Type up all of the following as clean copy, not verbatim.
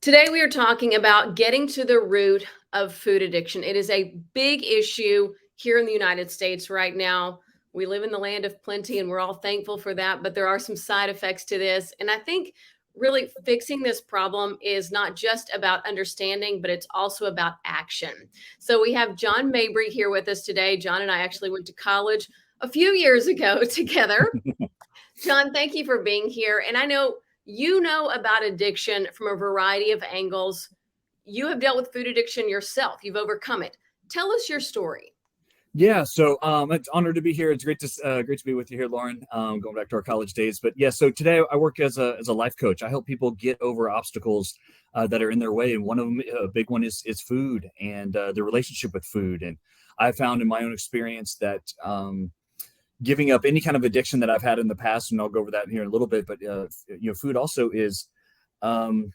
Today, we are talking about getting to the root of food addiction. It is a big issue here in the United States right now. We live in the land of plenty and we're all thankful for that, but there are some side effects to this. And I think really fixing this problem is not just about understanding, but it's also about action. So we have John Mabry here with us today. John and I actually went to college a few years ago together. John, thank you for being here. And I know you know about addiction from a variety of angles. You have dealt with food addiction yourself, you've overcome it. Tell us your story. Yeah, so it's an honor to be here. It's great to be with you here, Lauren. Going back to our college days, but yeah. So today I work as a life coach. I help people get over obstacles that are in their way, and one of them, a big one, is food and the relationship with food. And I found in my own experience that giving up any kind of addiction that I've had in the past, and I'll go over that here in a little bit. But food also is um,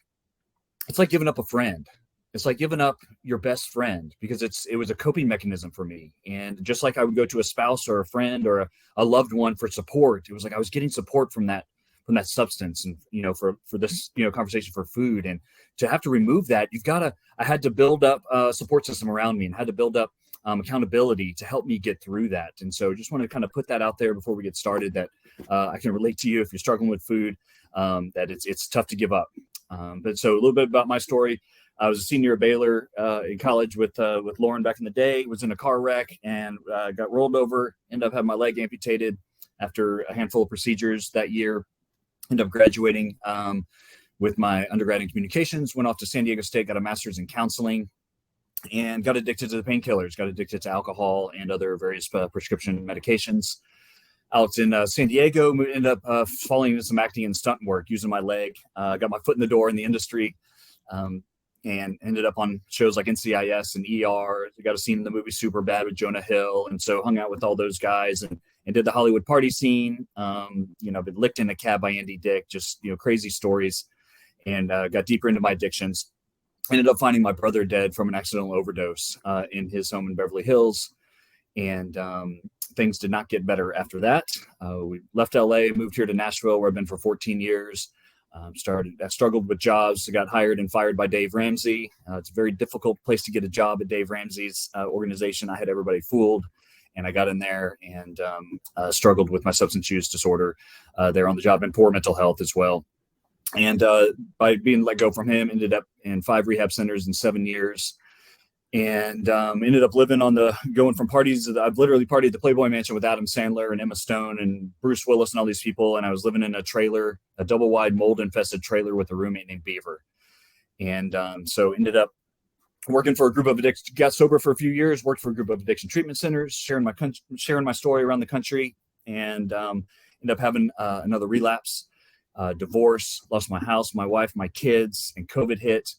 it's like giving up a friend. It's like giving up your best friend because it was a coping mechanism for me. And just like I would go to a spouse or a friend or a loved one for support, it was like I was getting support from that substance. And for this conversation for food, and to have to remove that, I had to build up a support system around me and had to build up accountability to help me get through that. And so just want to kind of put that out there before we get started, that I can relate to you if you're struggling with food, that it's tough to give up. But so a little bit about my story. I was a senior at Baylor in college with Lauren back in the day. Was in a car wreck and got rolled over. Ended up having my leg amputated after a handful of procedures that year. Ended up graduating with my undergrad in communications. Went off to San Diego State, got a master's in counseling, and got addicted to the painkillers. Got addicted to alcohol and other various prescription medications. Out in San Diego, ended up falling into some acting and stunt work using my leg. Got my foot in the door in the industry. And ended up on shows like NCIS and ER. I got a scene in the movie Superbad with Jonah Hill. And so hung out with all those guys and did the Hollywood party scene. Been licked in a cab by Andy Dick, just, crazy stories, and got deeper into my addictions. Ended up finding my brother dead from an accidental overdose in his home in Beverly Hills. And things did not get better after that. We left LA, moved here to Nashville, where I've been for 14 years. I struggled with jobs. I got hired and fired by Dave Ramsey. It's a very difficult place to get a job at Dave Ramsey's organization. I had everybody fooled, and I got in there and struggled with my substance use disorder there on the job, and poor mental health as well. And by being let go from him, ended up in 5 rehab centers in 7 years. And ended up going from parties. I've literally partied at the Playboy Mansion with Adam Sandler and Emma Stone and Bruce Willis and all these people. And I was living in a trailer, a double wide mold infested trailer with a roommate named Beaver. And so ended up working for a group of addicts, got sober for a few years, worked for a group of addiction treatment centers, sharing my story around the country, and ended up having another relapse, divorce, lost my house, my wife, my kids, and COVID hit.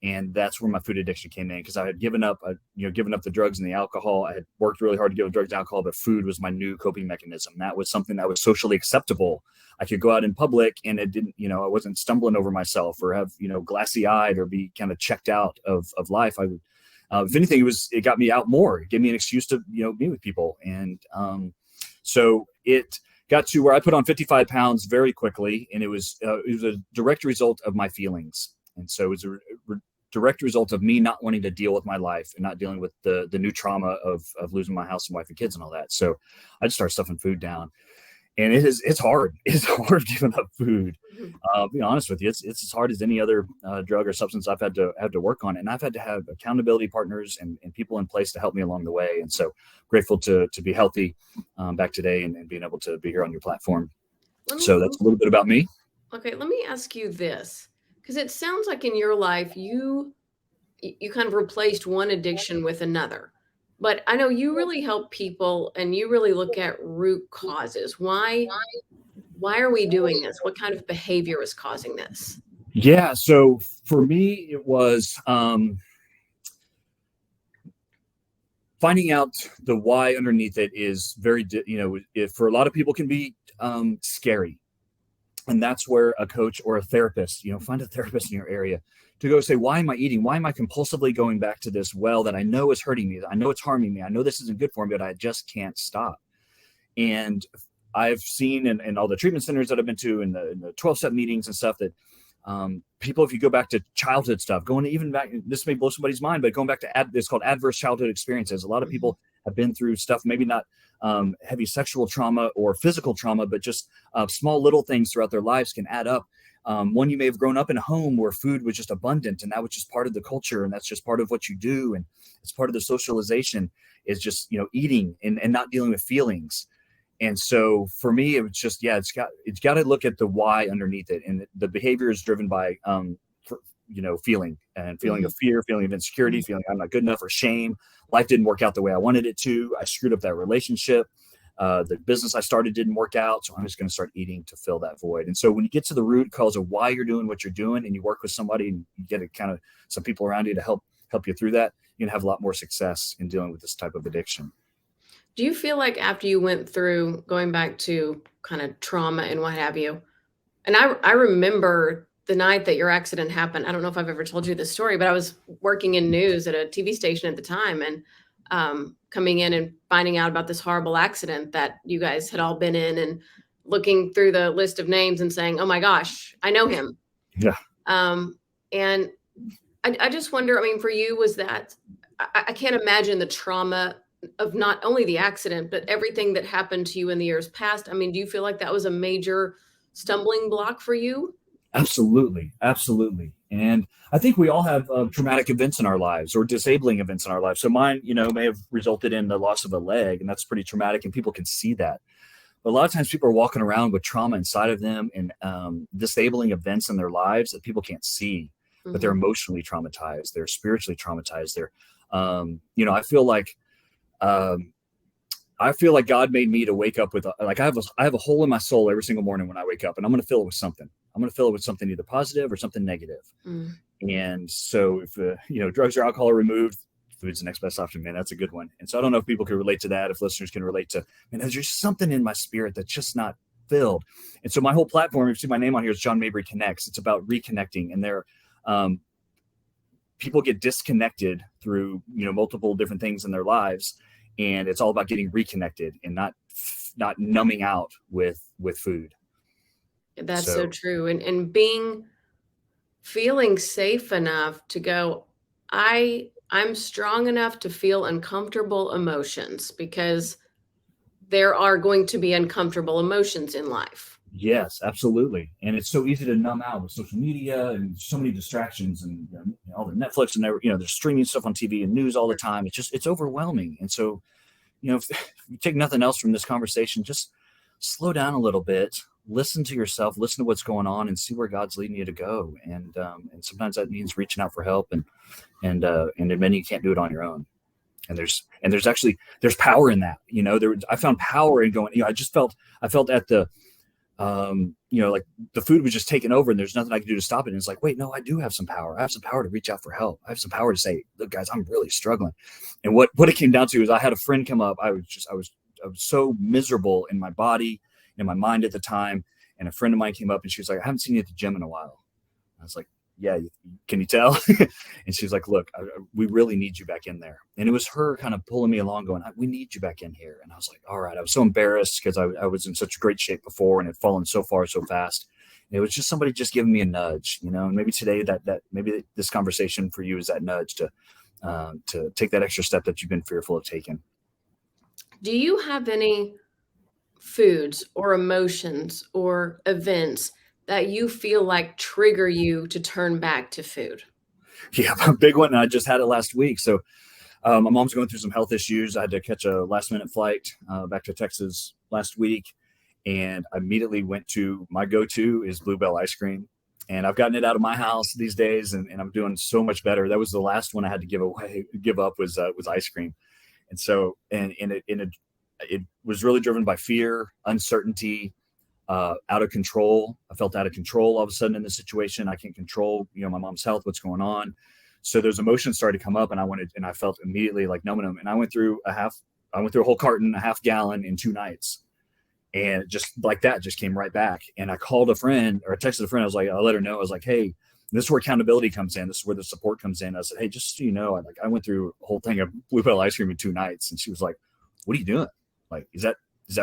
And that's where my food addiction came in, because I had given up the drugs and the alcohol. I had worked really hard to give up drugs and alcohol, but food was my new coping mechanism. That was something that was socially acceptable. I could go out in public and it didn't, I wasn't stumbling over myself or have, glassy eyed or be kind of checked out of life. I would, if anything, it got me out more. It gave me an excuse to, be with people. And so it got to where I put on 55 pounds very quickly. And it was a direct result of my feelings. And so it was a direct result of me not wanting to deal with my life and not dealing with the new trauma of losing my house and wife and kids and all that. So I just started stuffing food down, and it's hard. It's hard giving up food. Be honest with you, it's as hard as any other drug or substance I've had to work on, and I've had to have accountability partners and people in place to help me along the way. And so grateful to be healthy back today and being able to be here on your platform. So that's a little bit about me. Okay, let me ask you this. Because it sounds like in your life, you kind of replaced one addiction with another. But I know you really help people and you really look at root causes. Why are we doing this? What kind of behavior is causing this? Yeah. So for me, it was finding out the why underneath it is very, for a lot of people can be scary. And that's where a coach or a therapist, find a therapist in your area to go say, why am I eating? Why am I compulsively going back to this well that I know is hurting me? I know it's harming me. I know this isn't good for me, but I just can't stop. And I've seen in all the treatment centers that I've been to, in the 12-step meetings and stuff, that People, if you go back to childhood stuff, going even back, this may blow somebody's mind, but going back to it's called adverse childhood experiences. A lot of people have been through stuff, maybe not heavy sexual trauma or physical trauma, but just small little things throughout their lives can add up. One, you may have grown up in a home where food was just abundant, and that was just part of the culture, and that's just part of what you do, and it's part of the socialization is just, eating and not dealing with feelings. And so for me, it was just, it's got to look at the why underneath it. And the behavior is driven by, feeling of fear, feeling of insecurity, feeling I'm not good enough, or shame. Life didn't work out the way I wanted it to. I screwed up that relationship. The business I started didn't work out. So I'm just going to start eating to fill that void. And so when you get to the root cause of why you're doing what you're doing, and you work with somebody and you get some people around you to help you through that, you can have a lot more success in dealing with this type of addiction. Do you feel like after you went through going back to kind of trauma and what have you, and I remember the night that your accident happened, I don't know if I've ever told you this story, but I was working in news at a TV station at the time, and coming in and finding out about this horrible accident that you guys had all been in, and looking through the list of names and saying, oh my gosh, I know him. Yeah. And I just wonder, I mean, for you, was that, I can't imagine the trauma of not only the accident, but everything that happened to you in the years past. I mean, do you feel like that was a major stumbling block for you? Absolutely. Absolutely. And I think we all have traumatic events in our lives, or disabling events in our lives. So mine, may have resulted in the loss of a leg, and that's pretty traumatic, and people can see that. But a lot of times people are walking around with trauma inside of them, and disabling events in their lives that people can't see, but they're emotionally traumatized. They're spiritually traumatized. They're, I feel like God made me to wake up with, I have a hole in my soul every single morning when I wake up, and I'm going to fill it with something. I'm going to fill it with something either positive or something negative. And so if, drugs or alcohol are removed, food's the next best option, man. That's a good one. And so I don't know if people can relate to that, if listeners can relate to, man, there's just something in my spirit that's just not filled. And so my whole platform, if you see my name on here, is John Mabry Connects. It's about reconnecting. And people get disconnected through, multiple different things in their lives. And it's all about getting reconnected and not numbing out with food. That's so true. And feeling safe enough to go, I'm strong enough to feel uncomfortable emotions, because there are going to be uncomfortable emotions in life. Yes, absolutely. And it's so easy to numb out with social media and so many distractions, and all the Netflix, and they're streaming stuff on TV and news all the time. It's overwhelming. And so, if you take nothing else from this conversation, just slow down a little bit, listen to yourself, listen to what's going on, and see where God's leading you to go. And sometimes that means reaching out for help, and admitting you can't do it on your own. And there's power in that. I found power in going, I felt at the, like the food was just taking over, and there's nothing I can do to stop it. And it's like, wait, no, I do have some power. I have some power to reach out for help. I have some power to say, look, guys, I'm really struggling. And what it came down to is I had a friend come up. I was so miserable in my body, in my mind at the time. And a friend of mine came up, and she was like, I haven't seen you at the gym in a while. I was like, yeah, can you tell? And she was like, look, we really need you back in there. And it was her kind of pulling me along going, we need you back in here. And I was like, all right. I was so embarrassed because I was in such great shape before and had fallen so far so fast. And it was just somebody just giving me a nudge, and maybe today that maybe this conversation for you is that nudge to take that extra step that you've been fearful of taking. Do you have any foods or emotions or events that you feel like trigger you to turn back to food? Yeah, a big one. I just had it last week. So my mom's going through some health issues. I had to catch a last minute flight back to Texas last week. And I immediately went to my go-to is Bluebell ice cream. And I've gotten it out of my house these days, and I'm doing so much better. That was the last one I had to give up was ice cream. And so, it was really driven by fear, uncertainty, out of control. I felt out of control all of a sudden in the situation. I can't control, my mom's health, what's going on. So those emotions started to come up, and I felt immediately like numbing them. And I went through a whole carton, a half gallon in 2 nights. And just like that, just came right back. And I called a friend, or I texted a friend. I let her know. I was like, hey, this is where accountability comes in. This is where the support comes in. I said, hey, just so you know, I went through a whole thing of Bluebell ice cream in 2 nights. And she was like, what are you doing? Like, is that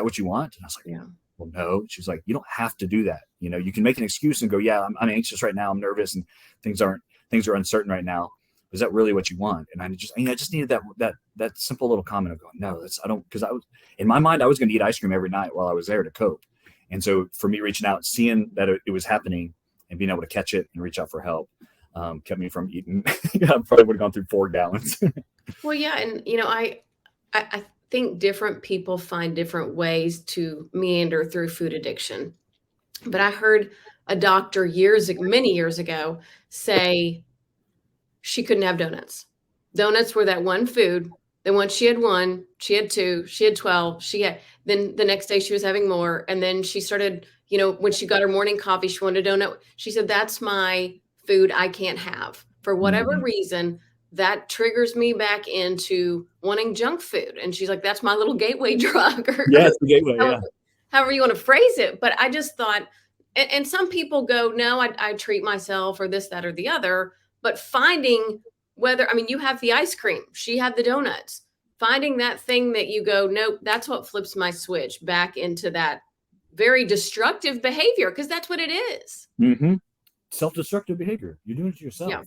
what you want? And I was like, yeah. well, no. She's like, you don't have to do that. You can make an excuse and go, yeah, I'm anxious right now. I'm nervous and things are uncertain right now. Is that really what you want? And I just needed that simple little comment of going, no, I don't, because I was, in my mind, I was going to eat ice cream every night while I was there to cope. And so for me, reaching out, seeing that it was happening and being able to catch it and reach out for help, kept me from eating. I probably would have gone through 4 gallons. Well, yeah. And, I think different people find different ways to meander through food addiction. But I heard a doctor many years ago say she couldn't have donuts. Donuts were that one food. Then once she had one, she had two, she had 12. Then the next day she was having more. And then she started, when she got her morning coffee, she wanted a donut. She said, that's my food I can't have. For whatever reason, that triggers me back into wanting junk food. And she's like, that's my little gateway drug. Yeah, it's the gateway. Yeah. However you want to phrase it. But I just thought, and some people go, no, I treat myself or this, that, or the other. But finding you have the ice cream, she had the donuts, finding that thing that you go, nope, that's what flips my switch back into that very destructive behavior. Because that's what it is. Mm-hmm. Self-destructive behavior. You're doing it to yourself. Yeah.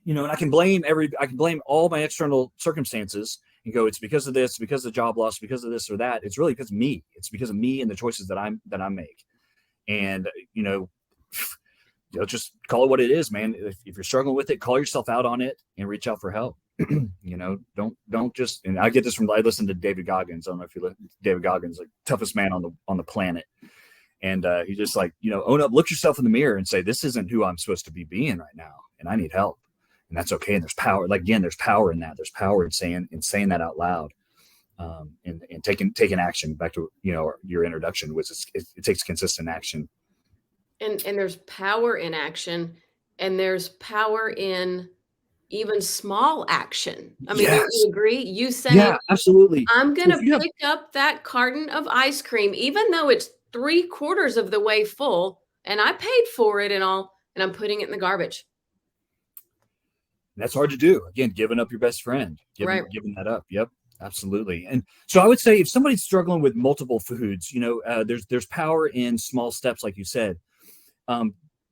And I can blame all my external circumstances and go, it's because of this, because of the job loss, because of this or that. It's really because of me. It's because of me and the choices that I make. And, just call it what it is, man. If you're struggling with it, call yourself out on it and reach out for help. Don't just, and I get this I listen to David Goggins. I don't know if you listen to David Goggins, like toughest man on the planet. And he's just like, own up, look yourself in the mirror and say, this isn't who I'm supposed to be being right now. And I need help. And that's okay. And there's power. Like, again, there's power in that. There's power in saying that out loud. And taking action. Back to your introduction, which it takes consistent action. And there's power in action, and there's power in even small action. I mean, yes. You agree? You say, yeah, absolutely. I'm going to pick up that carton of ice cream, even though it's 3/4 of the way full, and I paid for it and all, and I'm putting it in the garbage. That's hard to do. Again, giving up your best friend, right. Giving that up. Yep. Absolutely. And so I would say if somebody's struggling with multiple foods, there's power in small steps, like you said.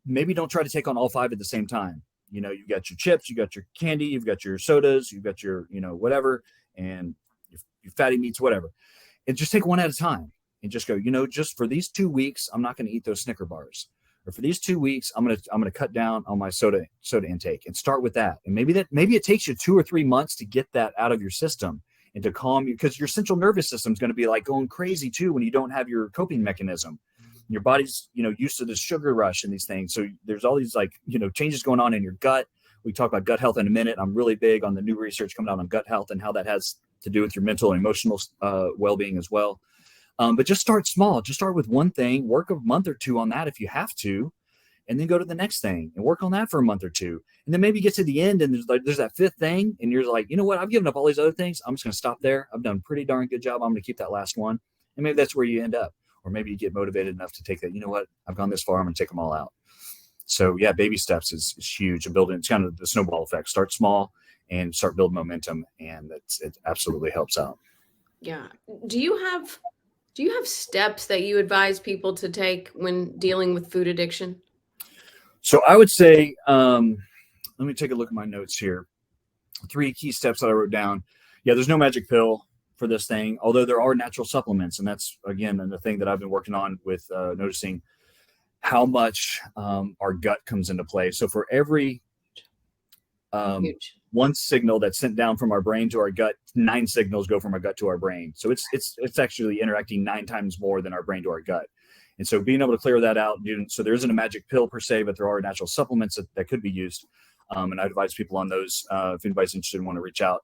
Maybe don't try to take on all 5 at the same time. You've got your chips, you've got your candy, you've got your sodas, you've got your, whatever, and your fatty meats, whatever. And just take one at a time and just go, just for these 2 weeks, I'm not going to eat those Snicker bars. Or for these 2 weeks, I'm going to cut down on my soda intake and start with that. And maybe it takes you 2 or 3 months to get that out of your system and to calm you, because your central nervous system is going to be like going crazy too when you don't have your coping mechanism. Your body's, used to this sugar rush and these things. So there's all these changes going on in your gut. We talk about gut health in a minute. I'm really big on the new research coming out on gut health and how that has to do with your mental and emotional well-being as well. But just start small. Just start with one thing, work a month or 2 on that if you have to, and then go to the next thing and work on that for a month or 2. And then maybe get to the end and there's that 5th thing and you're like, you know what? I've given up all these other things. I'm just going to stop there. I've done a pretty darn good job. I'm going to keep that last one. And maybe that's where you end up. Or maybe you get motivated enough to take that, you know what, I've gone this far, I'm going to take them all out. So yeah, baby steps is huge. And building, it's kind of the snowball effect. Start small and start building momentum. And it absolutely helps out. Yeah. Do you have steps that you advise people to take when dealing with food addiction? So I would say, let me take a look at my notes here. 3 key steps that I wrote down. Yeah, there's no magic pill for this thing, although there are natural supplements. And that's, again, the thing that I've been working on with noticing how much our gut comes into play. So for every one signal that's sent down from our brain to our gut, 9 signals go from our gut to our brain. So it's actually interacting 9 times more than our brain to our gut. And so being able to clear that out, so there isn't a magic pill per se, but there are natural supplements that could be used. And I advise people on those if anybody's interested and want to reach out.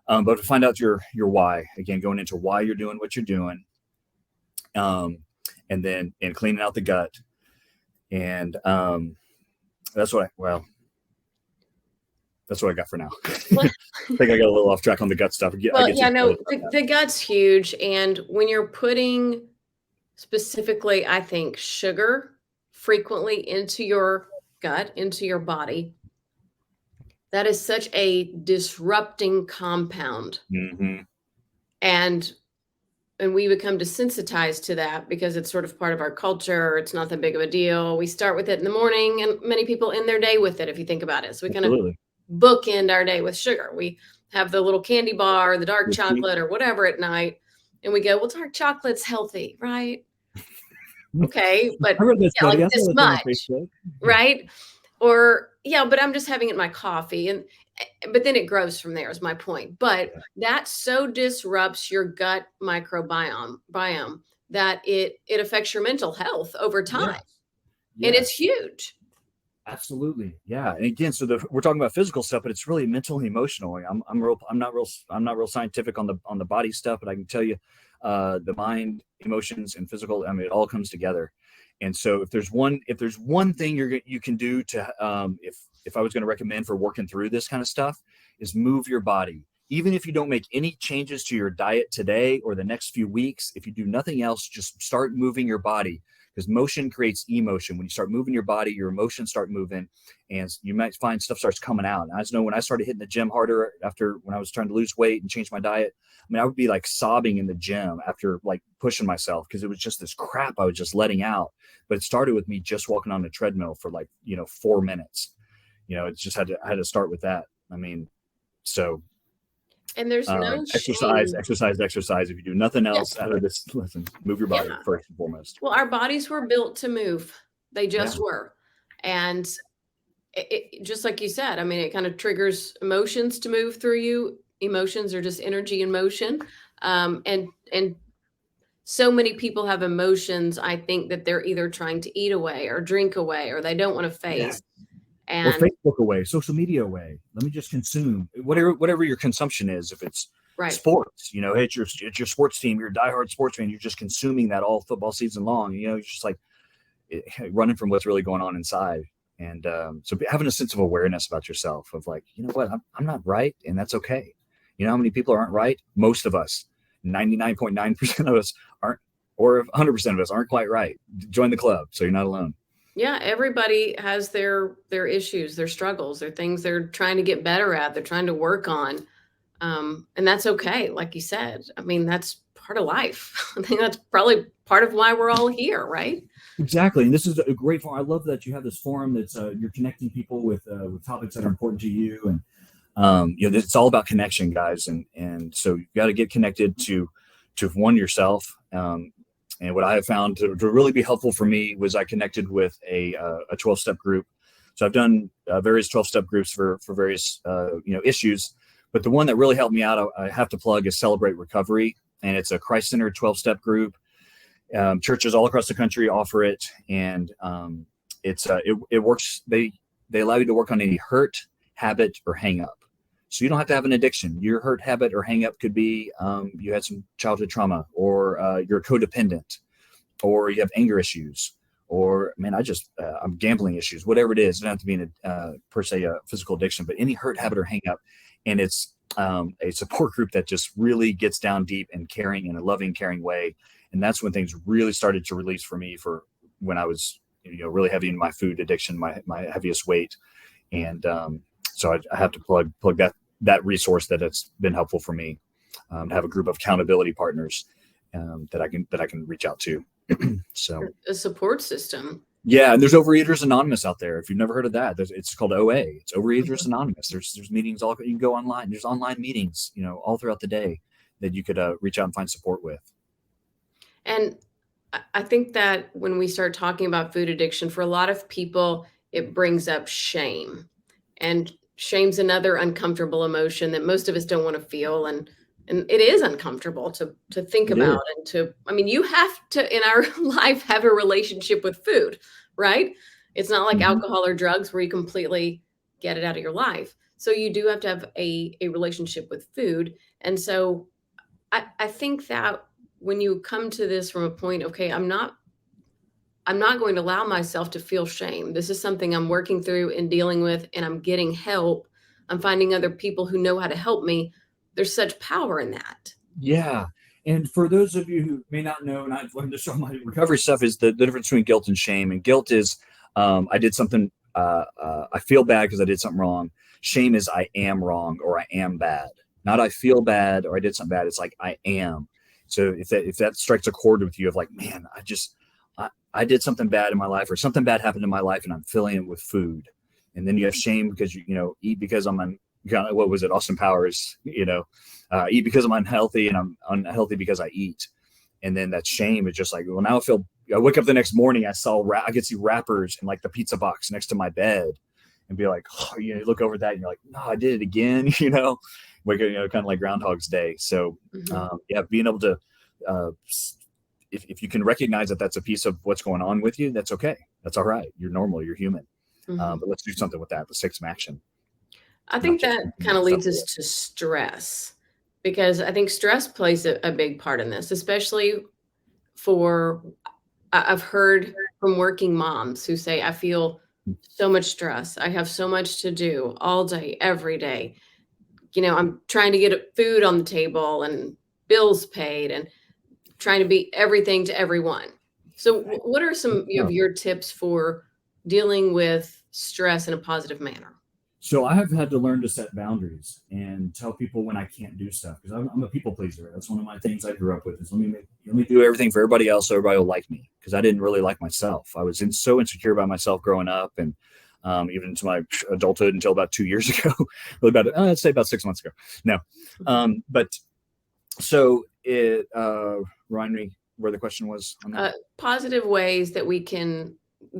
But to find out your why, again, going into why you're doing what you're doing, and cleaning out the gut. And that's what I got for now. I think I got a little off track on the gut stuff. The gut's huge. And when you're putting specifically, I think, sugar frequently into your gut, into your body, that is such a disrupting compound. Mm-hmm. And and we become desensitized to that because it's sort of part of our culture. It's not that big of a deal. We start with it in the morning, and many people end their day with it, if you think about it. So we kind of Absolutely. bookend our day with sugar. We have the little candy bar, the dark Whiskey. chocolate, or whatever at night, and we go, well, dark chocolate's healthy, right? Okay, but I read that yeah, like study. I saw this that thing on much, Facebook. right? Or yeah, but I'm just having it in my coffee, and but then it grows from there is my point. But that so disrupts your gut biome that it affects your mental health over time, Yes. and it's Yes. huge. Absolutely. Yeah. And again, so we're talking about physical stuff, but it's really mental and emotional. I'm not real scientific on the body stuff, but I can tell you, the mind, emotions, and physical, I mean, it all comes together. And so if there's one thing you can do to, if I was going to recommend for working through this kind of stuff, is move your body. Even if you don't make any changes to your diet today or the next few weeks, if you do nothing else, just start moving your body, because motion creates emotion. When you start moving your body, your emotions start moving, and you might find stuff starts coming out. And I just know when I started hitting the gym harder after when I was trying to lose weight and change my diet, I mean, I would be like sobbing in the gym after like pushing myself because it was just this crap I was just letting out. But it started with me just walking on the treadmill for like, 4 minutes. It just I had to start with that. I mean, so And there's no exercise, shame. exercise, exercise. If you do nothing Yeah, else out of this lesson, move your body yeah. first and foremost. Well, our bodies were built to move. They Yeah. just were. And just like you said, I mean, it kind of triggers emotions to move through you. Emotions are just energy in motion. And so many people have emotions, I think, that they're either trying to eat away or drink away or they don't want to Yeah. face. Or And Facebook away, social media away. Let me just consume whatever your consumption is. If it's right. sports, hey, it's your sports team, you're a diehard sports fan, you're just consuming that all football season long. You're just like running from what's really going on inside. And so having a sense of awareness about yourself of like, you know what, I'm not right, and that's okay. You know how many people aren't right? Most of us, 99.9% of us aren't, or 100% of us aren't quite right. Join the club, so you're not alone. Yeah, everybody has their issues, their struggles, their things they're trying to get better at, they're trying to work on. And that's okay, like you said. I mean, that's part of life. I think that's probably part of why we're all here, right? Exactly, and this is a great forum. I love that you have this forum that's you're connecting people with topics that are important to you, and it's all about connection, guys, and so you got to get connected to one yourself. And what I have found to really be helpful for me was I connected with a 12-step group. So I've done various 12-step groups for various issues, but the one that really helped me out, I have to plug, is Celebrate Recovery, and it's a Christ-centered 12-step group. Churches all across the country offer it, and it works. They allow you to work on any hurt, habit, or hang up. So you don't have to have an addiction. Your hurt, habit, or hang up could be you had some childhood trauma, or you're codependent, or you have anger issues, or I'm gambling issues. Whatever it is, it doesn't have to be per se a physical addiction, but any hurt, habit, or hang up. And it's a support group that just really gets down deep and caring in a loving, caring way. And that's when things really started to release for me, for when I was really heavy in my food addiction, my heaviest weight. And so I have to plug that resource that has been helpful for me, to have a group of accountability partners that I can reach out to. So A support system. yeah, and there's Overeaters Anonymous out there. If you've never heard of that, it's called OA. It's Overeaters Anonymous. There's meetings all, you can go online. There's online meetings, all throughout the day that you could reach out and find support with. And I think that when we start talking about food addiction, for a lot of people, it brings up shame. And shame's another uncomfortable emotion that most of us don't want to feel. And it is uncomfortable to think It about, is. and I mean, you have to in our life have a relationship with food, right? It's not like Mhm. alcohol or drugs where you completely get it out of your life. So you do have to have a relationship with food. And so I think that when you come to this from a point, okay, I'm not going to allow myself to feel shame. This is something I'm working through and dealing with, and I'm getting help. I'm finding other people who know how to help me. There's such power in that. Yeah. And for those of you who may not know, and I've learned this from my recovery stuff, is the difference between guilt and shame. And guilt is I did something, I feel bad because I did something wrong. Shame is I am wrong or I am bad. Not I feel bad or I did something bad. It's like I am. So if that strikes a chord with you of like, man, I did something bad in my life, or something bad happened in my life, and I'm filling it with food. And then you have shame because you eat because what was it? Austin Powers, eat because I'm unhealthy, and I'm unhealthy because I eat. And then that shame is just like, well, now I wake up the next morning, I could see wrappers in like the pizza box next to my bed, and be like, oh, you look over that and you're like, no, I did it again, like, kind of like Groundhog's Day. So, being able to, if you can recognize that that's a piece of what's going on with you, that's okay. That's all right. You're normal. You're human. But let's do something with that. Let's take some action. I think that kind of leads us to stress, because I think stress plays a big part in this, especially I've heard from working moms who say, I feel so much stress. I have so much to do all day, every day. I'm trying to get food on the table and bills paid and trying to be everything to everyone. So what are some of your tips for dealing with stress in a positive manner? So I have had to learn to set boundaries and tell people when I can't do stuff, because I'm a people pleaser. That's one of my things I grew up with, is let me do everything for everybody else so everybody will like me, because I didn't really like myself. I was so insecure about myself growing up, and even into my adulthood until about 2 years ago, I'd say about 6 months ago. No. But so it, remind me where the question was on that. Positive ways that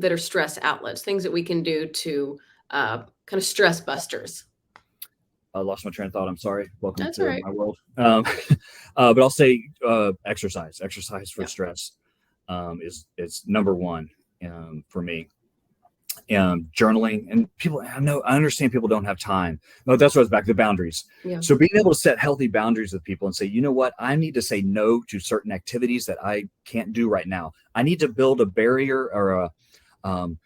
are stress outlets, things that we can do to kind of stress busters. I lost my train of thought. I'm sorry. Welcome That's to right. my world. But I'll say exercise for stress is number one for me. Journaling, and I understand people don't have time. No, that's what's back to boundaries. Yeah. So being able to set healthy boundaries with people and say, you know what, I need to say no to certain activities that I can't do right now. I need to build a barrier or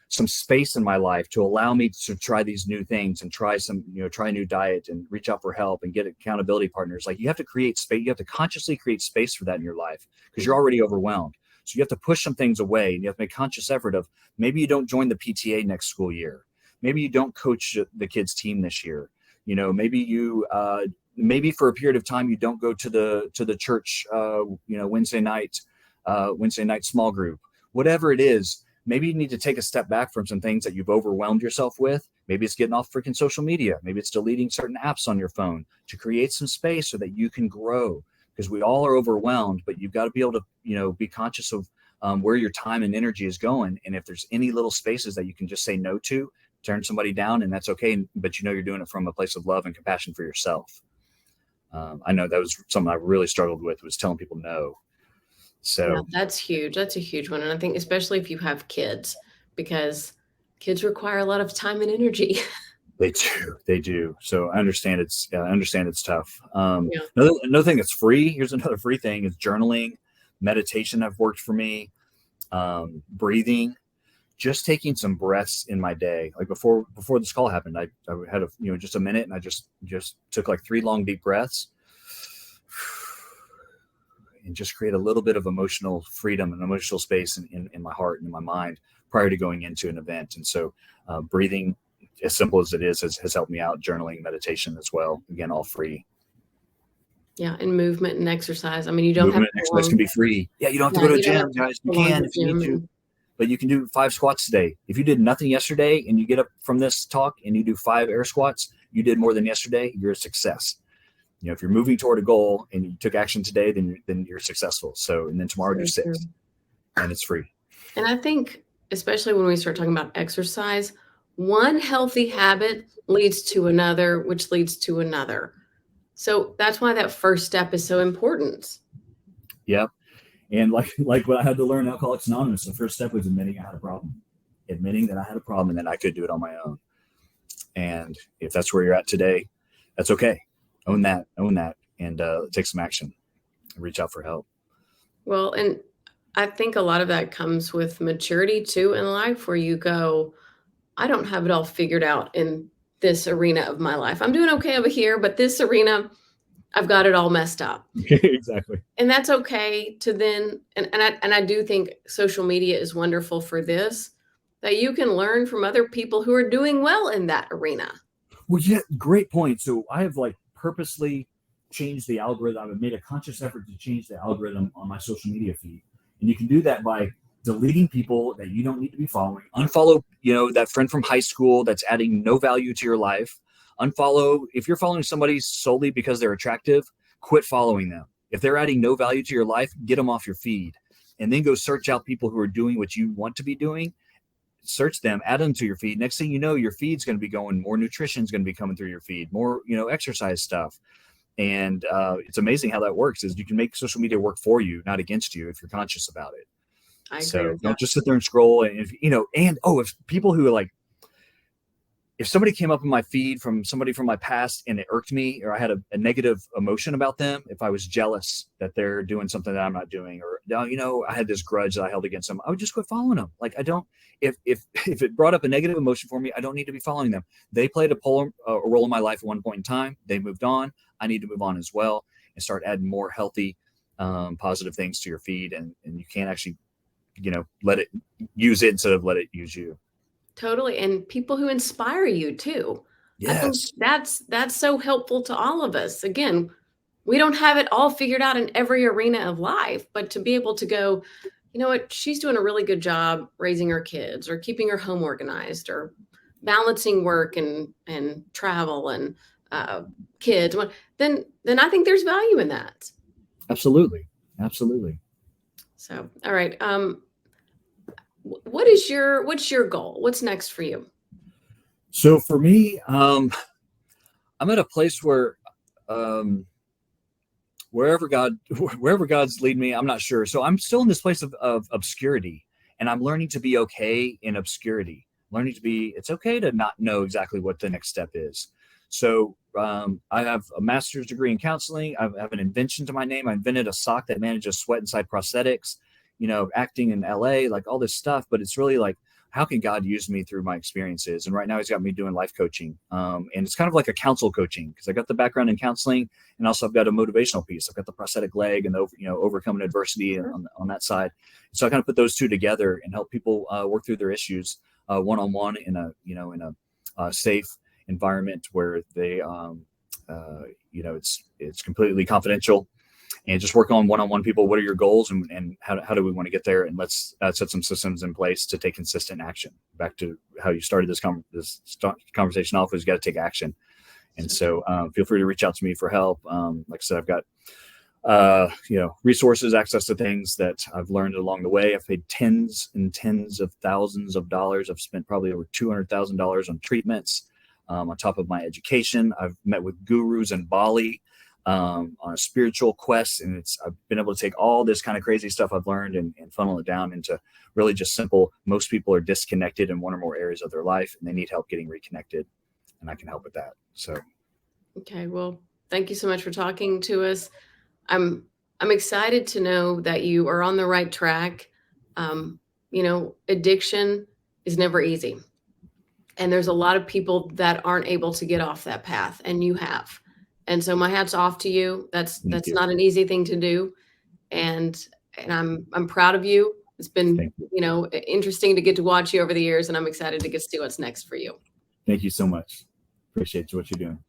some space in my life to allow me to try these new things and try a new diet and reach out for help and get accountability partners. Like, you have to create space. You have to consciously create space for that in your life, because you're already overwhelmed. So you have to push some things away, and you have to make conscious effort of, maybe you don't join the PTA next school year. Maybe you don't coach the kids team this year. Maybe maybe for a period of time, you don't go to the church, Wednesday night small group, whatever it is. Maybe you need to take a step back from some things that you've overwhelmed yourself with. Maybe it's getting off freaking social media. Maybe it's deleting certain apps on your phone to create some space so that you can grow, because we all are overwhelmed, but you've got to be able to, be conscious of where your time and energy is going. And if there's any little spaces that you can just say no to, turn somebody down, and that's okay. But you're doing it from a place of love and compassion for yourself. I know that was something I really struggled with, was telling people no. So yeah, that's huge. That's a huge one. And I think especially if you have kids, because kids require a lot of time and energy. They do. So I understand it's tough. Another thing that's free. Here's another free thing: is journaling, meditation. Have worked for me. Breathing, just taking some breaths in my day. Like before this call happened, I had just a minute, and I just took like 3 long deep breaths, and just create a little bit of emotional freedom and emotional space in my heart and in my mind prior to going into an event. And so breathing, as simple as it is, has helped me out. Journaling, meditation as well. Again, all free. Yeah, and movement and exercise. I mean, you don't movement have exercise can be free. Yeah, you don't have to go to a gym, guys. You can if you need to. But you can do 5 squats today. If you did nothing yesterday and you get up from this talk and you do 5 air squats, you did more than yesterday, you're a success. If you're moving toward a goal and you took action today, then you're successful. So, and then tomorrow do 6, and it's free. And I think, especially when we start talking about exercise, one healthy habit leads to another, which leads to another. So that's why that first step is so important. Yep. And like what I had to learn in Alcoholics Anonymous, the first step was admitting I had a problem, admitting that I had a problem and that I could do it on my own. And if that's where you're at today, that's okay. Own that, and take some action and reach out for help. Well, and I think a lot of that comes with maturity too in life, where you go, I don't have it all figured out in this arena of my life. I'm doing okay over here, but this arena, I've got it all messed up. Exactly. And that's okay to then, and I do think social media is wonderful for this, that you can learn from other people who are doing well in that arena. Well, yeah, great point. So I have purposely change the algorithm. I've made a conscious effort to change the algorithm on my social media feed. And you can do that by deleting people that you don't need to be following. Unfollow, that friend from high school that's adding no value to your life. Unfollow, if you're following somebody solely because they're attractive, quit following them. If they're adding no value to your life, get them off your feed. And then go search out people who are doing what you want to be doing. Search them, add them to your feed. Next thing you know, your feed's going to be going, more nutrition is going to be coming through your feed, more, exercise stuff. And it's amazing how that works, is you can make social media work for you, not against you, if you're conscious about it. I agree So with don't that. just sit there and scroll. And if people who are like, if somebody came up in my feed from somebody from my past and it irked me, or I had a negative emotion about them, if I was jealous that they're doing something that I'm not doing, or I had this grudge that I held against them, I would just quit following them. Like, I don't, if it brought up a negative emotion for me, I don't need to be following them. They played a role in my life at one point in time. They moved on. I need to move on as well and start adding more healthy, positive things to your feed. And you can't actually, let it use it instead of let it use you. Totally. And people who inspire you too. I think Yes. that's so helpful to all of us. Again, we don't have it all figured out in every arena of life, but to be able to go, you know what, she's doing a really good job raising her kids or keeping her home organized or balancing work and travel and kids, then I think there's value in that. Absolutely. Absolutely. So, all right. What's your goal? What's next for you? So for me, I'm at a place where, wherever God's leading me, I'm not sure. So I'm still in this place of obscurity, and I'm learning to be okay in obscurity. It's okay to not know exactly what the next step is. So I have a master's degree in counseling. I have an invention to my name. I invented a sock that manages sweat inside prosthetics, acting in LA, like all this stuff. But it's really like, how can God use me through my experiences? And right now he's got me doing life coaching. And it's kind of like a counsel coaching, because I got the background in counseling, and also I've got a motivational piece. I've got the prosthetic leg and overcoming adversity on that side. So I kind of put those two together and help people work through their issues one-on-one in a safe environment where they, it's completely confidential, and just work on one-on-one people. What are your goals, and how do we want to get there? And let's set some systems in place to take consistent action. Back to how you started this conversation off, is you got to take action. And so feel free to reach out to me for help. Like I said, I've got resources, access to things that I've learned along the way. I've paid tens and tens of thousands of dollars. I've spent probably over $200,000 on treatments, on top of my education. I've met with gurus in Bali, on a spiritual quest. And I've been able to take all this kind of crazy stuff I've learned and funnel it down into really just simple. Most people are disconnected in one or more areas of their life, and they need help getting reconnected. And I can help with that. So. Okay. Well, thank you so much for talking to us. I'm excited to know that you are on the right track. Addiction is never easy. And there's a lot of people that aren't able to get off that path, and you have. And so my hat's off to you. That's not an easy thing to do. And I'm proud of you. It's been, interesting to get to watch you over the years, and I'm excited to get to see what's next for you. Thank you so much. Appreciate what you're doing.